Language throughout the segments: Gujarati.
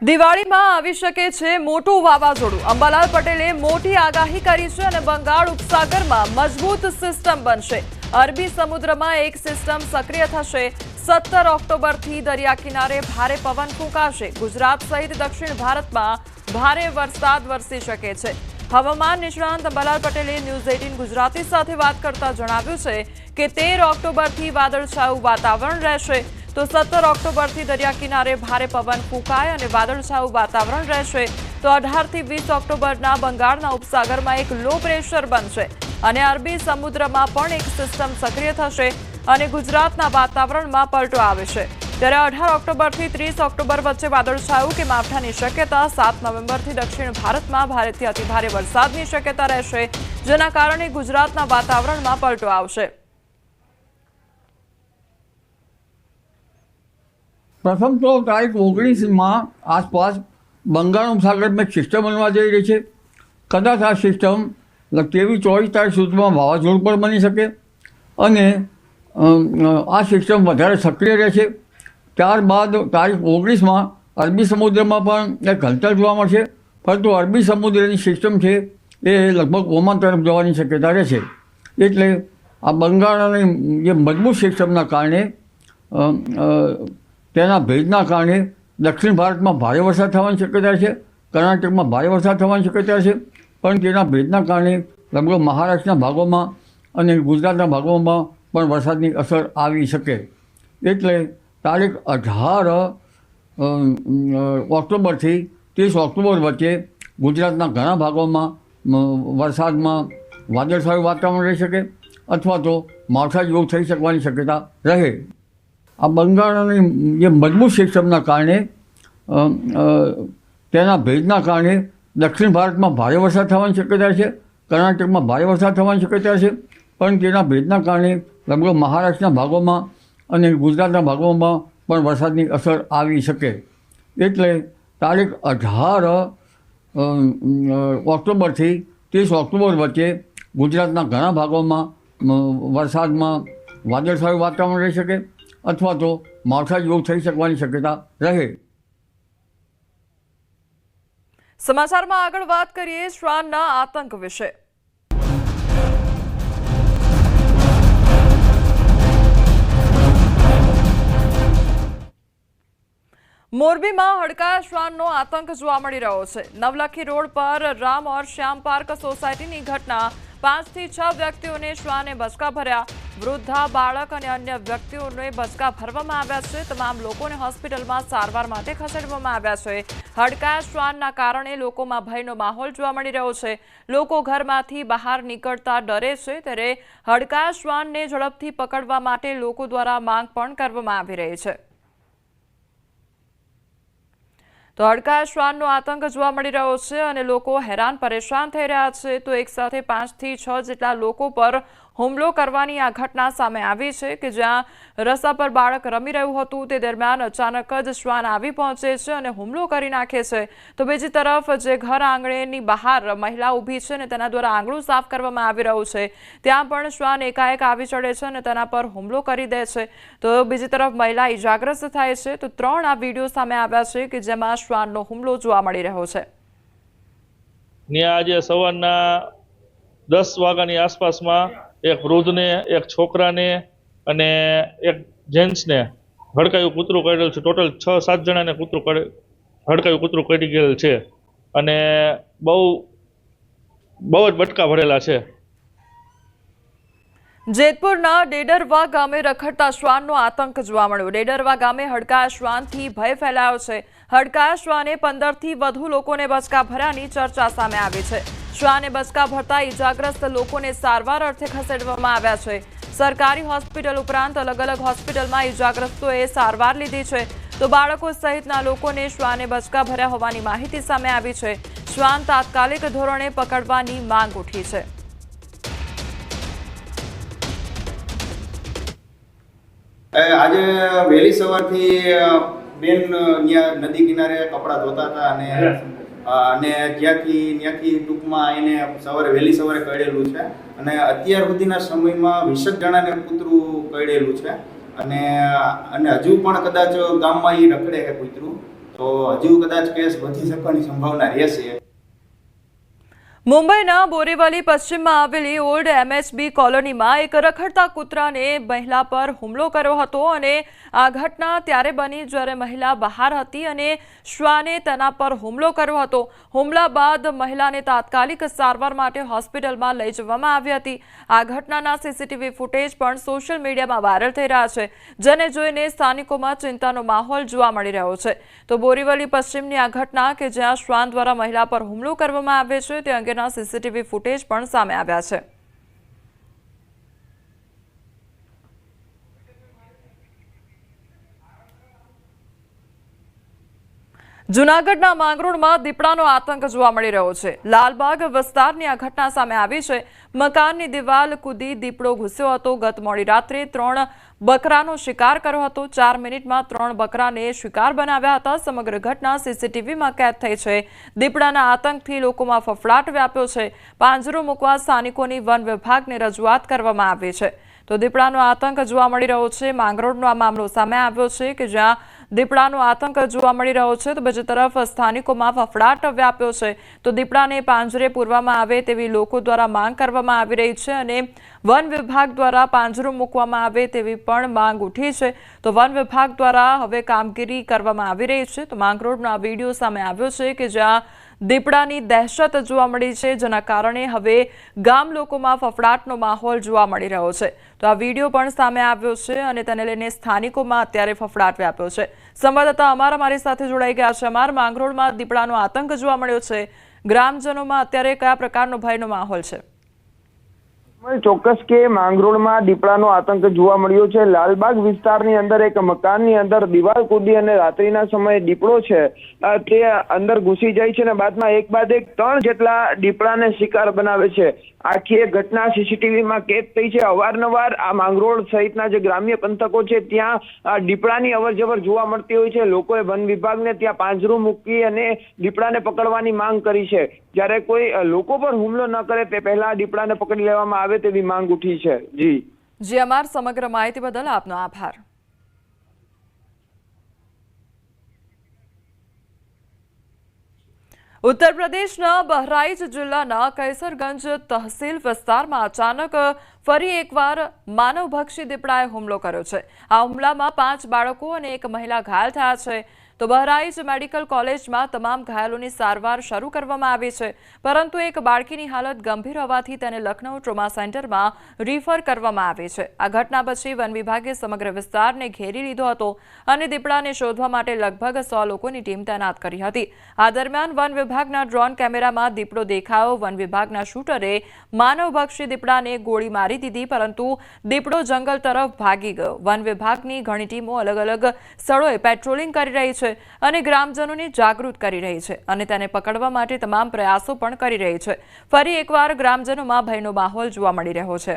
દિવાળીમાં આવી શકે છે મોટું વાવાઝોડું। અંબાલાલ પટેલે મોટી આગાહી કરી છે અને બંગાળ ઉપસાગરમાં મજબૂત સિસ્ટમ બનશે। અરબી સમુદ્રમાં એક સિસ્ટમ સક્રિય થશે। 17 ઓક્ટોબરથી દરિયા કિનારે ભારે પવન ફૂંકાશે। ગુજરાત સહિત દક્ષિણ ભારતમાં ભારે વરસાદ વરસી શકે છે। હવામાન નિષ્ણાંત અંબાલાલ પટેલે ન્યૂઝ 18 ગુજરાતી સાથે વાત કરતા જણાવ્યું છે કે 13 ઓક્ટોબરથી વાદળછાયું વાતાવરણ રહેશે। तो 17 ઓક્ટોબરથી દરિયા કિનારે ભારે પવન ફૂંકાય અને વાદળછાયું વાતાવરણ રહેશે। તો 18 થી 20 ઓક્ટોબરના બંગાળના ઉપસાગરમાં એક લો પ્રેશર બનશે અને અરબી સમુદ્રમાં પણ એક સિસ્ટમ સક્રિય થશે અને ગુજરાતના વાતાવરણમાં પલટો આવશે। ત્યારે 18 ઓક્ટોબરથી 30 ઓક્ટોબર વચ્ચે વાદળછાયું કે માવઠાની શક્યતા। 7 નવેમ્બરથી દક્ષિણ ભારતમાં ભારેથી અતિભારે વરસાદની શક્યતા રહેશે, જેના કારણે ગુજરાતના વાતાવરણમાં પલટો આવશે। प्रथम तो तारीख 19 आसपास बंगाल उपसागर में सिस्टम बनवा जई रही है। कदाच आ सिस्टम 23-24 तारीख सुधी में वावाझोडું पर बनी सके અને આ સિસ્ટમ વધારે સક્રિય રહેશે। ત્યારબાદ તારીખ 19 में अरबी समुद्र में पण एक हलचल જોવા મળશે, પરંતુ अरबी समुद्રની સિસ્ટમ છે એ લગભગ ઓમાન તરફ જવાની શક્યતા રહેશે। એટલે આ બંગાળની જે મજબૂત સિસ્ટમના કારણે તેના ભેજના કારણે દક્ષિણ ભારતમાં ભારે વરસાદ થવાની શક્યતા છે, કર્ણાટકમાં ભારે વરસાદ થવાની શક્યતા છે, પણ તેના ભેજના કારણે લગભગ મહારાષ્ટ્રના ભાગોમાં અને ગુજરાતના ભાગોમાં પણ વરસાદની અસર આવી શકે। એટલે તારીખ 18 ઓક્ટોબરથી 30 ઓક્ટોબર વચ્ચે ગુજરાતના ઘણા ભાગોમાં વરસાદમાં વાદળછાયું વાતાવરણ રહી શકે અથવા તો માવઠા જેવું થઈ શકવાની શક્યતા રહે। આ બંગાળની જે મજબૂત સિસ્ટમના કારણે તેના ભેજના કારણે દક્ષિણ ભારતમાં ભારે વરસાદ થવાની શક્યતા છે, કર્ણાટકમાં ભારે વરસાદ થવાની શક્યતા છે, પણ તેના ભેજના કારણે લગભગ મહારાષ્ટ્રના ભાગોમાં અને ગુજરાતના ભાગોમાં પણ વરસાદની અસર આવી શકે। એટલે તારીખ 18 ઓક્ટોબરથી 30 ઓક્ટોબર વચ્ચે ગુજરાતના ઘણા ભાગોમાં વરસાદમાં વાદળછાયું વાતાવરણ રહી શકે અથવા તો માવઠા જેવું થઈ શકવાની શક્યતા રહે। સમાચારમાં આગળ વાત કરીએ શ્વાનના આતંક વિશે। મોરબીમાં હડકાયા શ્વાનનો આતંક જોવા મળી રહ્યો છે। નવલખી રોડ પર રામ ઓર શ્યામ પાર્ક સોસાયટીની ઘટના। 5 થી 6 વ્યક્તિઓને શ્વાને બચકા ભર્યા। વૃદ્ધા, બાળક અને અન્ય વ્યક્તિઓને બચકા ભરવામાં આવ્યા છે। તમામ લોકોને હોસ્પિટલમાં સારવાર માટે ખસેડવામાં આવ્યા છે। હડકાયા શ્વાનના કારણે લોકોમાં ભયનો માહોલ જોવા મળી રહ્યો છે। લોકો ઘરમાંથી બહાર નીકળતા ડરે છે, ત્યારે હડકાયા શ્વાનને ઝડપથી પકડવા માટે લોકો દ્વારા માંગ પણ કરવામાં આવી રહી છે। તો હડકાયા શ્વાનનો આતંક જોવા મળી રહ્યો છે અને લોકો હેરાન પરેશાન થઈ રહ્યા છે। તો એક સાથે 5 થી 6 જેટલા લોકો પર હુમલો કરવાની આ ઘટના સામે આવી છે કે જ્યાં રસ્તા પર બાળક રમી રહ્યું હતું તે દરમિયાન અચાનક જ શ્વાન આવી પહોંચે છે અને હુમલો કરી નાખે છે। તો બીજી તરફ જે ઘર આંગણેની બહાર મહિલા ઊભી છે અને તેના દ્વારા આંગણું સાફ કરવામાં આવી રહ્યું છે, ત્યાં પણ શ્વાન એકાએક આવી ચડે છે અને તેના પર હુમલો કરી દે છે। તો બીજી તરફ મહિલા ઇજાગ્રસ્ત થાય છે। તો 3 આ વિડીયો સામે આવ્યા છે કે જેમાં શ્વાનનો હુમલો જોવા મળી રહ્યો છે। આજે સવારના 10 વાગ્યાની આસપાસમાં એક વૃદ્ધને, એક છોકરાને અને એક જેન્ટ્સને હડકાયું કૂતરું કરડેલ છે। ટોટલ 6-7 જણાને હડકાયું કૂતરું કરડી ગયેલ છે અને બહુ જ બટકા ભરેલા છે। જેતપુરના ડેડરવા ગામે રખડતા શ્વાનનો આતંક જોવા મળ્યો। ડેડરવા ગામે હડકાયા શ્વાનથી ભય ફેલાયો છે। હડકાયા શ્વાને 15 થી વધુ લોકોને બચકા ભર્યાની ચર્ચા સામે આવી છે। શ્વાને બચકા ભરતા ઇજાગ્રસ્ત લોકોને સારવાર અર્થે ખસેડવામાં આવ્યા છે। સરકારી હોસ્પિટલ ઉપરાંત અલગ અલગ હોસ્પિટલમાં ઇજાગ્રસ્તોએ સારવાર લીધી છે। તો બાળકો સહિતના લોકોને શ્વાને બચકા ભર્યા હોવાની માહિતી સામે આવી છે। શ્વાન તાત્કાલિક ધોરણે પકડવાની માંગ ઉઠી છે। આજે વહેલી સવારથી બેન નદી કિનારે કપડાં ધોતા હતા અને ત્યાંથી ટૂંકમાં એને વહેલી સવારે કરડેલું છે અને અત્યાર સુધીના સમયમાં 20 જણાને કૂતરું કરડેલું છે અને હજુ પણ કદાચ ગામમાં એ રખડે છે કૂતરું। તો હજુ કદાચ કેસ વધી શકવાની સંભાવના રહેશે. મુંબઈના બોરીવલી પશ્ચિમમાં આવેલી ઓલ્ડ MHB કોલોનીમાં એક રખડતા કૂતરાને મહિલા પર હુમલો કર્યો હતો અને આ ઘટના ત્યારે બની જ્યારે મહિલા બહાર હતી અને શ્વાને તેના પર હુમલો કર્યો હતો. હુમલા બાદ મહિલાને તાત્કાલિક સારવાર માટે હોસ્પિટલમાં લઈ જવામાં આવી હતી. આ ઘટનાના CCTV ફૂટેજ પણ સોશિયલ મીડિયામાં વાયરલ થઈ રહ્યા છે, જેને જોઈને સ્થાનિકોમાં ચિંતાનો માહોલ જોવા મળી રહ્યો છે. તો બોરીવલી પશ્ચિમની આ ઘટના કે જ્યાં શ્વાન દ્વારા મહિલા પર હુમલો કરવામાં આવે છે તે અંગે CCTV ફૂટેજ પણ સામે આવ્યા છે. જૂનાગઢના માંગરોળમાં દીપડાનો આતંક જોવા મળી રહ્યો છે. લાલબાગ વિસ્તારની આ ઘટના સામે આવી છે. મકાનની દિવાલ કૂદી દીપડો ઘૂસ્યો હતો. ગત મોડી રાત્રે 3 બકરાનો શિકાર કર્યો હતો. 4 મિનિટમાં 3 બકરાને શિકાર બનાવ્યા હતા. સમગ્ર ઘટના CCTVમાં કેદ થઈ છે. દીપડાના આતંકથી લોકોમાં ફફડાટ વ્યાપ્યો છે. પાંજરો મૂકવા સ્થાનિકોની વન વિભાગને રજૂઆત કરવામાં આવી છે. તો દીપડાનો આતંક જોવા મળી રહ્યો છે. માંગરોળનો આ મામલો સામે આવ્યો છે કે જ્યાં દીપડાનો આતંક જોવા મળી રહ્યો છે, તો બીજી તરફ સ્થાનિકોમાં ફફડાટ વ્યાપ્યો છે. તો દીપડાને પાંજરે પૂરવામાં આવે તેવી લોકો દ્વારા માંગ કરવામાં આવી રહી છે અને વન વિભાગ દ્વારા પાંજરો મૂકવામાં આવે તેવી પણ માંગ ઉઠી છે. તો વન વિભાગ દ્વારા હવે કામગીરી કરવામાં આવી રહી છે. તો માંગરોળનો આ વિડીયો સામે આવ્યો છે કે જ્યાં દીપડાની દહેશત જોવા મળી છે, જેના કારણે હવે ગામ લોકોમાં ફફડાટનો માહોલ જોવા મળી રહ્યો છે. તો આ વિડીયો પણ સામે આવ્યો છે અને તેને લઈને સ્થાનિકોમાં અત્યારે ફફડાટ વ્યાપ્યો છે. સંવાદદાતા અમારી સાથે જોડાઈ ગયા છે. માંગરોળમાં દીપડાનો આતંક જોવા મળ્યો છે. ગ્રામજનોમાં અત્યારે કયા પ્રકારનો ભયનો માહોલ છે? ચોક્કસ કે માંગરોળમાં દીપડાનો આતંક જોવા મળ્યો છે. લાલબાગ વિસ્તારની અંદર એક મકાનની અંદર દિવાલ કૂદી અને રાત્રિના સમયે દીપડો છે તે અંદર ઘૂસી જાય છે અને બાદમાં એક બાદ એક 3 જેટલા દીપડાને શિકાર બનાવે છે. આખી એક ઘટના CCTVમાં કેદ થઈ છે. અવારનવાર આ માંગરોળ સહિતના જે ગ્રામ્ય પંથકો છે ત્યાં દીપડાની અવરજવર જોવા મળતી હોય છે. લોકોએ વન વિભાગને ત્યાં પાંજરું મૂકી અને દીપડાને પકડવાની માંગ કરી છે. જ્યારે કોઈ લોકો પર હુમલો ન કરે તે પહેલા દીપડાને પકડી લેવામાં આવે તેવી માંગ ઉઠી છે. જી અમાર સમગ્ર માહિતી બદલ આપનો આભાર. ઉત્તર પ્રદેશના બહરાઇચ જિલ્લાના કૈસરગંજ તહસીલ વિસ્તારમાં અચાનક ફરી એકવાર માનવભક્ષી દીપડાએ હુમલો કર્યો છે. આ હુમલામાં 5 બાળકો અને એક મહિલા ઘાયલ થયા છે. તો બહરાઇચ મેડિકલ કોલેજમાં તમામ ઘાયલોની સારવાર શરૂ કરવામાં આવી છે, પરંતુ એક બાળકીની હાલત ગંભીર હોવાથી તેને લખનઉ ટ્રોમા સેન્ટરમાં રિફર કરવામાં આવી છે. આ ઘટના પછી વન વિભાગે સમગ્ર વિસ્તારને ઘેરી લીધો હતો અને દીપડાને શોધવા માટે લગભગ 100 લોકોની ટીમ તૈનાત કરી હતી. આ દરમિયાન વન વિભાગના ડ્રોન કેમેરામાં દીપડો દેખાયો. વન વિભાગના શૂટરે માનવભક્ષી દીપડાને ગોળી મારી દીધી, પરંતુ દીપડો જંગલ તરફ ભાગી ગયો. વન વિભાગની ઘણી ટીમો અલગ અલગ સ્થળોએ પેટ્રોલિંગ કરી રહી છે અને ગ્રામજનોને જાગૃત કરી રહી છે અને તેને પકડવા માટે તમામ પ્રયાસો પણ કરી રહી છે. ફરી એકવાર ગ્રામજનોમાં ભયનો માહોલ જોવા મળી રહ્યો છે.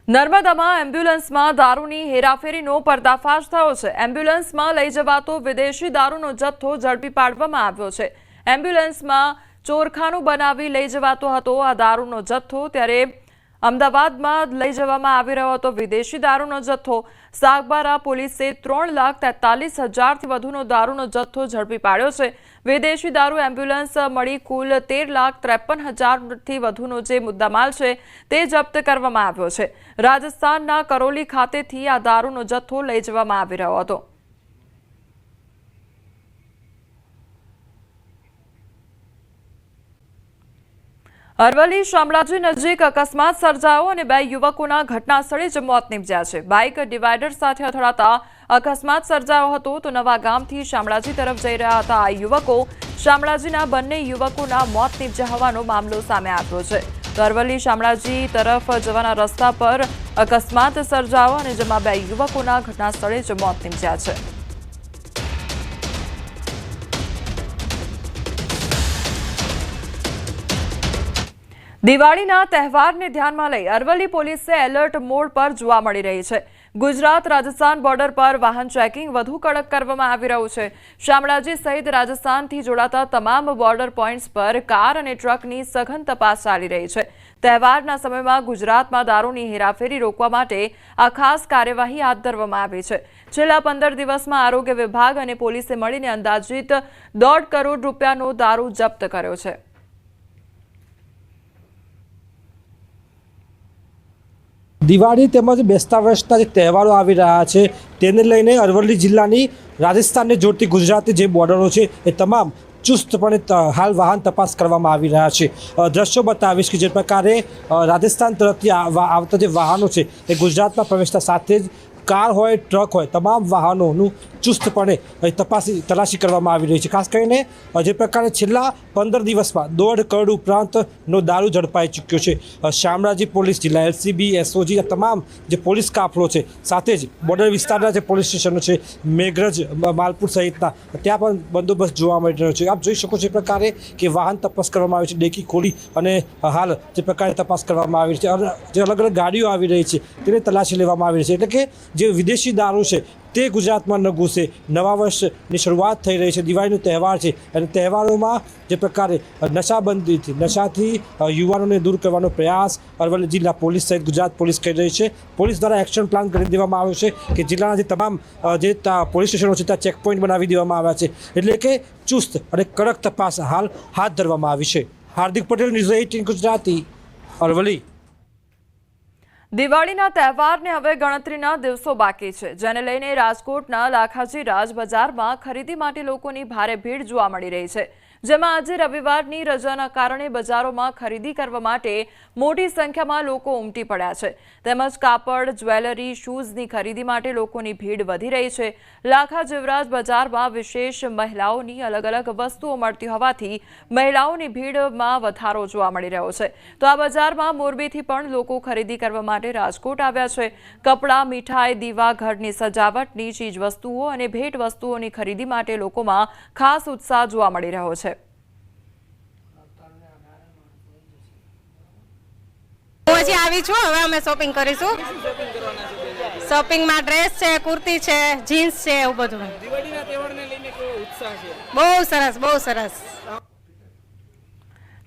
નર્મદામાં એમ્બ્યુલન્સમાં દારૂની હેરાફેરીનો પર્દાફાશ થયો છે. એમ્બ્યુલન્સમાં લઈ જવાતો વિદેશી દારૂનો જથ્થો ઝડપી પાડવામાં આવ્યો છે. એમ્બ્યુલન્સમાં ચોરખાનું બનાવી લઈ જવાતો હતો આ દારૂનો જથ્થો. ત્યારે અમદાવાદમાં લઈ જવામાં આવી રહ્યો હતો વિદેશી દારૂનો જથ્થો. સાગબારા પોલીસે 3,43,000થી વધુનો દારૂનો જથ્થો ઝડપી પાડ્યો છે. વિદેશી દારૂ એમ્બ્યુલન્સ મળી કુલ 13,53,000થી વધુનો જે મુદ્દામાલ છે તે જપ્ત કરવામાં આવ્યો છે. રાજસ્થાનના કરોલી ખાતેથી આ દારૂનો જથ્થો લઈ જવામાં આવી રહ્યો હતો. અરવલ્લી શામળાજી નજીક અકસ્માત સર્જાયો અને 2 યુવકોના ઘટના સ્થળે જ મોત નીપજ્યા છે. બાઇક ડિવાઈડર સાથે અથડાતા અકસ્માત સર્જાયો હતો. તો નવા ગામથી શામળાજી તરફ જઈ રહ્યા હતા આ યુવકો. શામળાજીના બંને યુવકોના મોત નીપજ્યા હોવાનો મામલો સામે આવ્યો છે. તો અરવલ્લી શામળાજી તરફ જવાના રસ્તા પર અકસ્માત સર્જાયો અને જેમાં 2 યુવકોના ઘટના સ્થળે જ મોત નીપજ્યા છે. દિવાળીના તહેવારને ધ્યાનમાં લઈ અરવલ્લી પોલીસે એલર્ટ મોડ પર જોવા મળી રહી છે. ગુજરાત રાજસ્થાન બોર્ડર પર વાહન ચેકિંગ વધુ કડક કરવામાં આવી રહ્યું છે. શામળાજી સહિત રાજસ્થાનથી જોડાતા તમામ બોર્ડર પોઈન્ટ્સ પર કાર અને ટ્રકની સઘન તપાસ ચાલી રહી છે. તહેવારના સમયમાં ગુજરાતમાં દારૂની હેરાફેરી રોકવા માટે આ ખાસ કાર્યવાહી હાથ ધરવામાં આવી છે। છેલ્લા 15 દિવસમાં આરોગ્ય વિભાગ અને પોલીસે મળીને અંદાજિત 1.5 કરોડ રૂપિયાનો દારૂ જપ્ત કર્યો છે। દિવાળી તેમજ બેસતા વર્ષના જે તહેવારો આવી રહ્યા છે તેને લઈને અરવલ્લી જિલ્લાની રાજસ્થાનને જોડતી ગુજરાતની જે બોર્ડરો છે એ તમામ ચુસ્તપણે હાલ વાહન તપાસ કરવામાં આવી રહ્યા છે। દ્રશ્યો બતાવીશ કે જે પ્રકારે રાજસ્થાન તરફથી આવતા જે વાહનો છે એ ગુજરાતમાં પ્રવેશતા સાથે જ કાર હોય ટ્રક હોય તમામ વાહનોનું ચુસ્તપણે તલાશી કરવામાં આવી રહી છે। ખાસ કરીને જે પ્રકારે છેલ્લા 15 દિવસમાં 1.5 કરોડ ઉપરાંતનો દારૂ ઝડપાઈ ચૂક્યો છે। શામળાજી પોલીસ જિલ્લા LCB SOG આ તમામ જે પોલીસ કાફલો છે સાથે જ બોર્ડર વિસ્તારના જે પોલીસ સ્ટેશનો છે મેઘરજ માલપુર સહિતના ત્યાં પણ બંદોબસ્ત જોવા મળી રહ્યો છે। આપ જોઈ શકો છો એ પ્રકારે કે વાહન તપાસ કરવામાં આવી છે, ડેકી ખોલી અને હાલ જે પ્રકારે તપાસ કરવામાં આવી છે, જે અલગ અલગ ગાડીઓ આવી રહી છે તેને તલાશી લેવામાં આવી રહી છે। એટલે કે જે વિદેશી દારૂ છે તે ગુજરાતમાં ન ઘૂસે। નવા વર્ષની શરૂઆત થઈ રહી છે, દિવાળીનો તહેવાર છે અને તહેવારોમાં જે પ્રકારે નશાથી યુવાનોને દૂર કરવાનો પ્રયાસ અરવલ્લી જિલ્લા પોલીસ સહિત ગુજરાત પોલીસ કરી રહી છે। પોલીસ દ્વારા એક્શન પ્લાન કરી દેવામાં આવ્યો છે કે જિલ્લાના જે તમામ જે પોલીસ સ્ટેશનો છે ત્યાં ચેકપોઇન્ટ બનાવી દેવામાં આવ્યા છે। એટલે કે ચુસ્ત અને કડક તપાસ હાલ હાથ ધરવામાં આવી છે। હાર્દિક પટેલ, ન્યૂઝ 18 ગુજરાતી, અરવલ્લી। દિવાળીના તહેવારને હવે ગણતરીના દિવસો બાકી છે, જેને લઈને રાજકોટના લાખાજી રાજ બજારમાં ખરીદી માટે લોકોની ભારે ભીડ જોવા મળી રહી છે। જેમાં આજે રવિવારની રજાના કારણે બજારોમાં ખરીદી કરવા માટે મોટી સંખ્યામાં લોકો ઉમટી પડ્યા છે। તેમજ કાપડ, જ્વેલરી, શૂઝની ખરીદી માટે લોકોની ભીડ વધી રહી છે। લાખા જીવરાજ બજારમાં વિશેષ મહિલાઓની અલગ અલગ વસ્તુઓ મળતી હોવાથી મહિલાઓની ભીડમાં વધારો જોવા મળી રહ્યો છે। તો આ બજારમાં મોરબીથી પણ લોકો ખરીદી કરવા માટે રાજકોટ આવ્યા છે। કપડાં, મીઠાઈ, દીવા, ઘરની સજાવટની ચીજ વસ્તુઓ અને ભેટ વસ્તુઓની ખરીદી માટે લોકોમાં ખાસ ઉત્સાહ જોવા મળી રહ્યો છે। હું આવી છું, હવે અમે શોપિંગ કરીશું। શોપિંગમાં ડ્રેસ છે, કુર્તી છે, જીન્સ છે, એવું બધું। દિવાળીના તહેવારને લઈને કેવો ઉત્સાહ છે? બહુ સરસ, બહુ સરસ।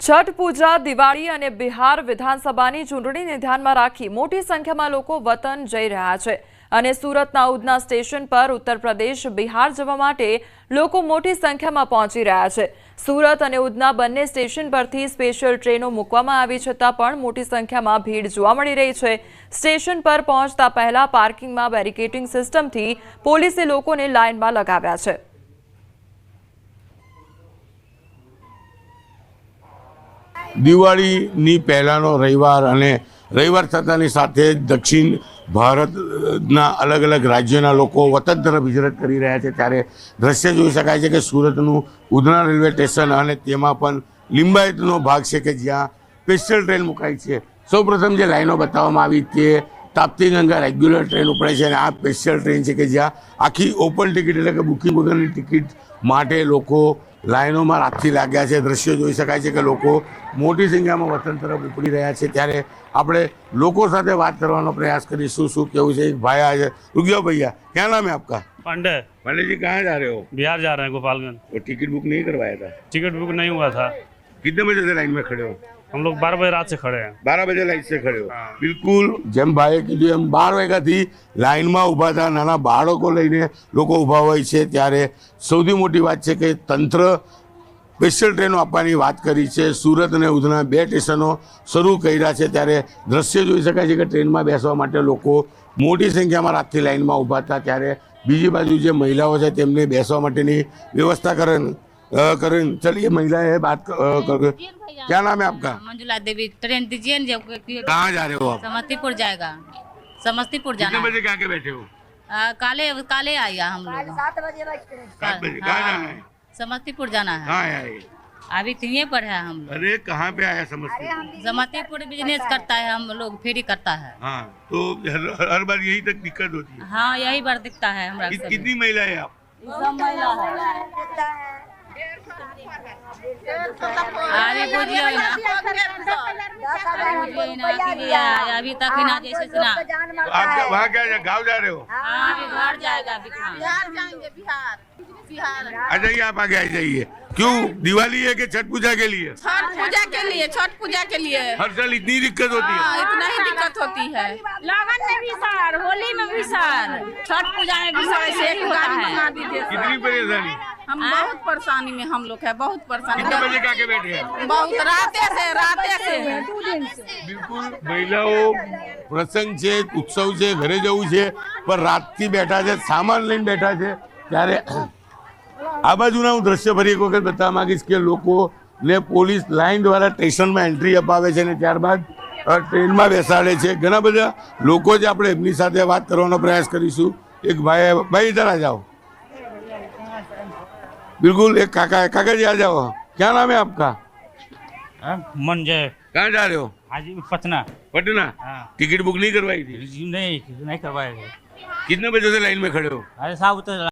છઠ પૂજા, દિવાળી અને બિહાર વિધાનસભાની ચૂંટણીને ધ્યાનમાં રાખી મોટી સંખ્યામાં લોકો વતન જઈ રહ્યા છે અને સુરતના ઉધના સ્ટેશન પર ઉત્તર પ્રદેશ, બિહાર જવા માટે લોકો મોટી સંખ્યામાં પહોંચી રહ્યા છે। સુરત અને ઉધના બંને સ્ટેશન પરથી સ્પેશિયલ ટ્રેનો મૂકવામાં આવી છતાં પણ મોટી સંખ્યામાં ભીડ જોવા મળી રહી છે। સ્ટેશન પર પહોંચતા પહેલા પાર્કિંગમાં બેરિકેડિંગ સિસ્ટમથી પોલીસે લોકોને લાઇનમાં લગાવ્યા છે। દિવાળીની પહેલાંનો રવિવાર અને રવિવાર થતાની સાથે જ દક્ષિણ ભારતના અલગ અલગ રાજ્યોના લોકો વતન તરફ હિજરત કરી રહ્યા છે। ત્યારે દ્રશ્ય જોઈ શકાય છે કે સુરતનું ઉધના રેલવે સ્ટેશન અને તેમાં પણ લિંબાયતનો ભાગ છે કે જ્યાં સ્પેશિયલ ટ્રેન મુકાઈ છે। સૌપ્રથમ જે લાઈનો બતાવવામાં આવી તે તાપ્તી ગંગા રેગ્યુલર ટ્રેન ઉપડે છે અને આ સ્પેશિયલ ટ્રેન છે કે જ્યાં આખી ઓપન ટિકિટ એટલે કે બુકિંગ વગરની ટિકિટ માટે લોકો લાઈનોમાં રાતથી લાગ્યા છે। દ્રશ્યો જોઈ શકાય છે કે લોકો મોટી સંખ્યામાં વતન તરફ ઉપડી રહ્યા છે। ત્યારે આપણે લોકો સાથે વાત કરવાનો પ્રયાસ કરીશું। શું કેવું છે? એક ભાઈ આજે रुक जाओ भैया, क्या नाम है आपका? पांडे। पांडे जी कहाँ जा रहे हो? बिहार जा रहे हैं, गोपालगंज। वो टिकट बुक नहीं करवाया था? टिकट बुक नहीं हुआ था। कितने बजे से लाइन में खड़े हो? हम लोग 12 बजे रात से खड़े हैं। 12 बजे लाइन से खड़े हो? બિલકુલ જેમ ભાઈએ કીધું એમ 12 વાગ્યાથી લાઇનમાં ઊભા હતા। નાના બાળકો લઈને લોકો ઊભા હોય છે। ત્યારે સૌથી મોટી વાત છે કે તંત્ર સ્પેશિયલ ટ્રેનો આપવાની વાત કરી છે। સુરત અને ઉધના બે સ્ટેશનો શરૂ કર્યા છે। ત્યારે દ્રશ્ય જોઈ શકાય છે કે ટ્રેનમાં બેસવા માટે લોકો મોટી સંખ્યામાં રાતથી લાઇનમાં ઊભા હતા। ત્યારે બીજી બાજુ જે મહિલાઓ છે તેમને બેસવા માટેની વ્યवस्था करें। चलिए महिला है बात कर। क्या नाम है आपका? मंजुला देवी। ट्रेन दीजिए ना। कहाँ जा रहे हो आप? समस्तीपुर जाएगा। समस्तीपुर जाना। कितने बजे के आके बैठे हो? काले आया हम लोग। 7 बजे कहाँ जाना है? समस्तीपुर जाना है। कहाँ आए? अभी तीन पर है हम लोग। अरे कहाँ पे आया? समस्तीपुर बिजनेस करता है हम लोग, फेरी करता है। हाँ, तो हर बार यही तक दिक्कत होती है? हाँ, यही बार दिखता है हमारा। कितनी महिला है आप? सब महिला है। अभी बुझियो ही ना अभी तक ही ना जैसे से ना तो आप वहाँ क्या गाँव जा रहे हो? हाँ अभी घर जाएगा अभी कहाँ आ जाइए, आप आगे आ जाइए। क्यों दिवाली है कि छठ पूजा के लिए? छठ पूजा के लिए, छठ पूजा के लिए हर साल इतनी दिक्कत होती है? हाँ, इतना ही दिक्कत होती है। लगन में भी सर, होली में भी सर, छठ पूजा में भी सर ऐसे ही होता है। कितनी परेशानी? हम बहुत परेशानी में हम लोग है, बहुत परेशानी। कितने बजे का के बैठे हैं? बहुत राते से બિલકુલ મહિલાઓ પ્રસંગ છે, ઉત્સવ છે, ઘરે જવું છે, પણ રાતથી બેઠા છે, સામાન લઈને બેઠા છે। ત્યારે આ બાજુના હું દ્રશ્ય ફરી એક વખત બતાવવા માંગીશ કે લોકોને પોલીસ લાઇન દ્વારા સ્ટેશનમાં એન્ટ્રી અપાવે છે અને ત્યારબાદ ટ્રેનમાં બેસાડે છે। ઘણા બધા લોકો છે, આપણે એમની સાથે વાત કરવાનો પ્રયાસ કરીશું। એક ભાઈ इधर आ जाओ। बिल्कुल एक काका है। काका जी आ जाओ। क्या नाम है आपका? मन जय कहाँ जा रहे हो? आज पटना। पटना। हाँ। टिकट बुक नहीं करवाई थी? नहीं करवाए थे। कितने बजे से लाइन में खड़े हो? अरे साहब